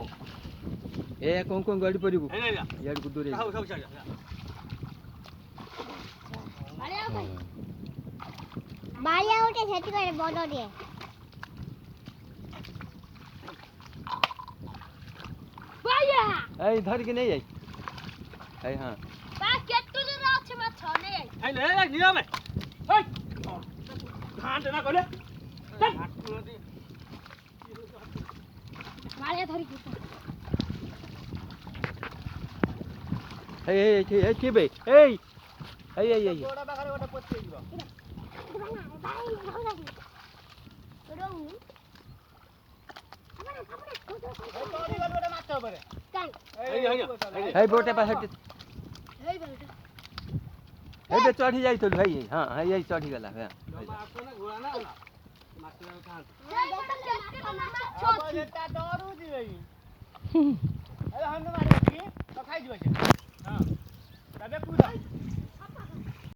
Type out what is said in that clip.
ए कौन गाड़ी परिबु यार गुदुरे बाया उठे खेती करे बड़ रे बाया ए धर के नहीं आई ए हां बा केतु रे আছে মাছ নেই এই লে এই নিয়া মে এই ধান না কইলে মারিয়া ধরি কি ए के बे ए ওটা বাগারে ওটা পচে দিব ए बोटे पर हट ए बे चढ़ी जाई तो भाई हां यही चढ़ी गला हां मारतो ना घोड़ा ना मारतो ना खान এটা ডরু দিবে এই হান্ডে মারি কি তো খাই দিবে হাं তবে পুরা